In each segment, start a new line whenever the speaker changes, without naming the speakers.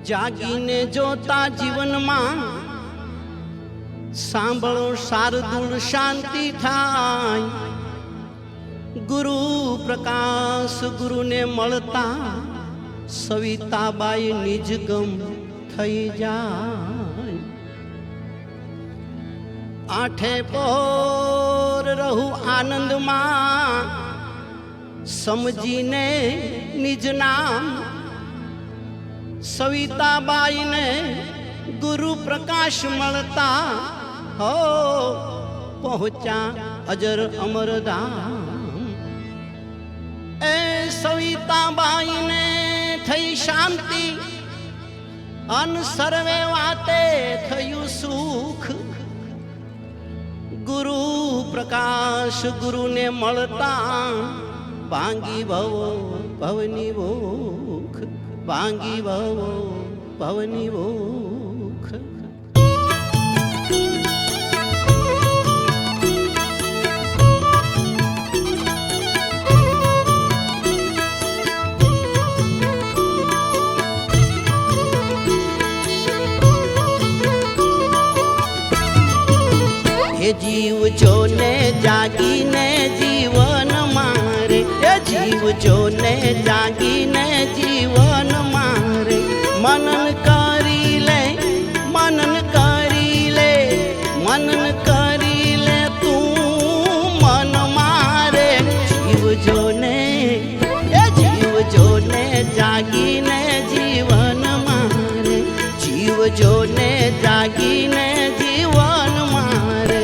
જાગીને જોતા જીવનમાં સાંભળો શાર્દુલ શાંતિ થાય। ગુરુ પ્રકાશ ગુરુને મળતા સવિતાબાઈ નિજગમ થઈ જાય। આઠે પોર રહું આનંદમાં સમજીને નિજ નામ સવિતાબાઈને ગુરુ પ્રકાશ મળતા હો પહોંચ્યા અજર અમરધામ। એ સવિતાબાઈને થઈ શાંતિ અન સર્વે વાતે થયું સુખ। ગુરુ પ્રકાશ ગુરુને મળતા ભાંગી ભવો ભવની ભૂખ, ભાંગી ભવો ભવની ભૂખ। હે જીવ જોને જાગીને જીવન મારે, હે જીવ જોને જાગીને જીવન મારે। મનન કરી લે, મનન કરી લે, મનન કરી લે તું મન મારે। જીવ જોને, હે જીવ જોને જાગીને જીવન મારે, જીવ જોને જાગીને જીવન મારે।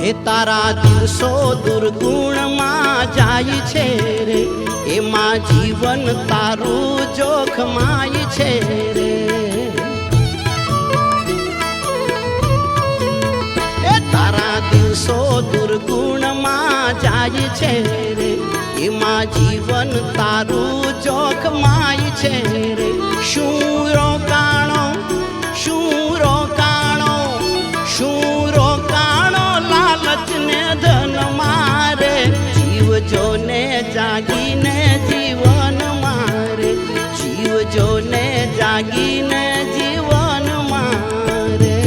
હે તારા દિવસો દુર્ગુણમાં જાય છે રે, એમાં જીવન તારું જોખમાય છે રે। હે તારા દિવસો દુર્ગુણમાં જાય છે રે, એમાં જીવન તારું જોખમાય છે રે। શું રોકાણો, શું રોકાણો, શું રોકાણો લાલચને ધન મારે। જીવ જોને જાગીને જીવન મારે, જીવ જોને જાગીને જીવન મારે।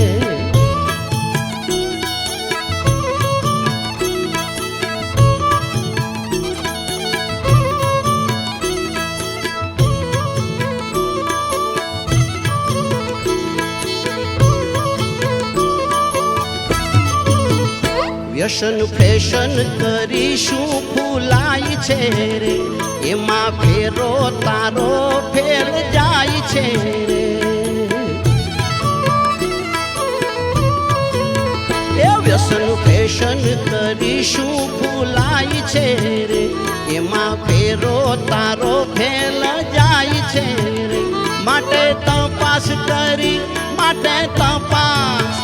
વ્યસન ફેશન કરીશું ફૂલાય છે રે, એમાં ફેરો તારો ફેર જાય છે રે। એ વ્યસન ફેશન કરીશું ફૂલાય છે રે, એમાં ફેરો તારો ફેલ જાય છે રે। માટે તપાસ કરી, માટે તપાસ,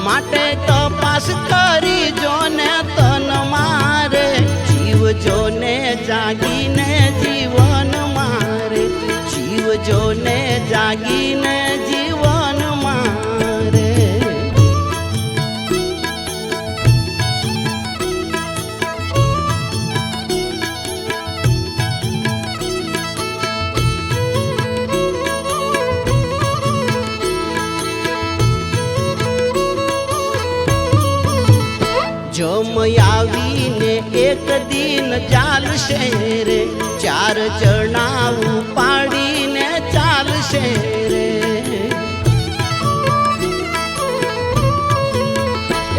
માટે તપાસ કરી જોને તન મારે। જીવ જોને જાગીને જીવન મારે, જીવ જોને જાગીને જીવન મારે। જમ આવીને એક દિન ચાલશે રે, ચાર જણા ઉપાડીને ચાલશે રે।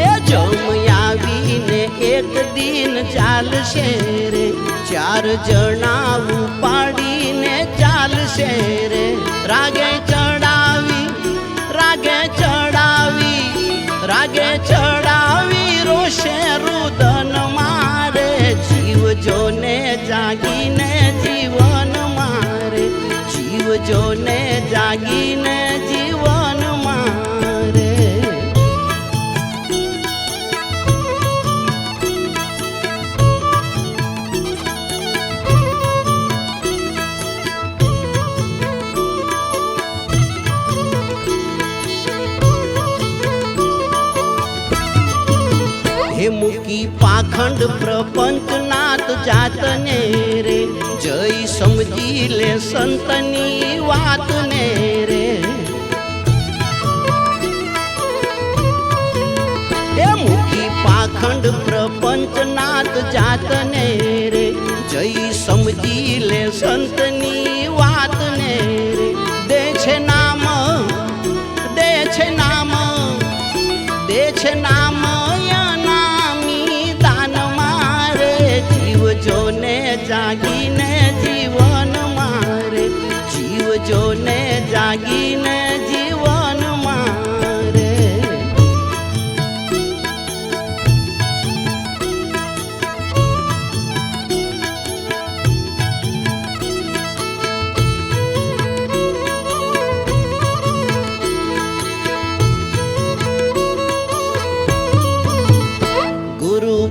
એ જમ આવીને એક દિન ચાલશે રે, ચાર જણા ઉપાડીને ચાલશે રે। રાગે ચડાવી, રાગે ચડાવી, રાગે ચડાવી રોષે રુદન મારે। જીવ જોને જાગીને જીવન મારે, જીવ જોને જાગીને જીવન મારે। પાખંડ પ્રપંચનાથ જાતને રે જય સમજી લે સંતની વાતને રે એ મૂકી પાખંડ પ્રપંચનાથ જાતને રે જય સમજી લે સંતની વાતને રે દે છે નામ દે છે નામ દે છે નામ અનામી દાન મારે જીવજો ને જાગીને જીવન મારે જીવજો ને જાગીને જીવન મારે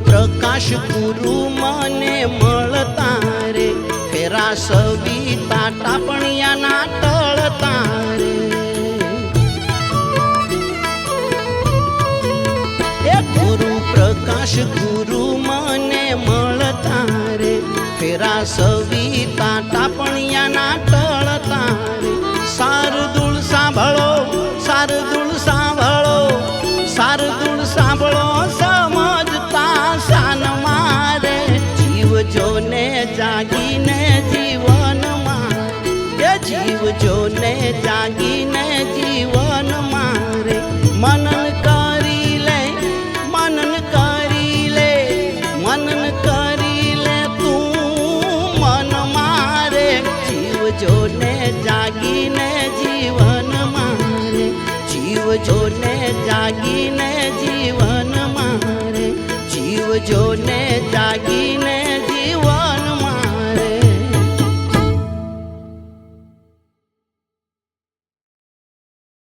પ્રકાશ ગુરુ મને મળતા રે ફેરા સવિતા ટાપણિયાના ટળતા રે એ ગુરુ પ્રકાશ ગુરુ મને મળતા રે ફેરા સવિતા ટાપણિયાના ટળતા રે શાર્દુલ સાંભળો શાર્દુલ સાંભળો શાર્દુલ સાંભળો શાન મારે જીવજો ને જાગીને જીવન મારે જીવજો ને જાગીને જીવન મારે મનન કરી લે મનન કરી લે મનન કરી લે તું મન મારે જીવજો ને જાગીને જીવન મારે જીવજો ને જાગીને જીવન મારે જીવજો ને જાગીને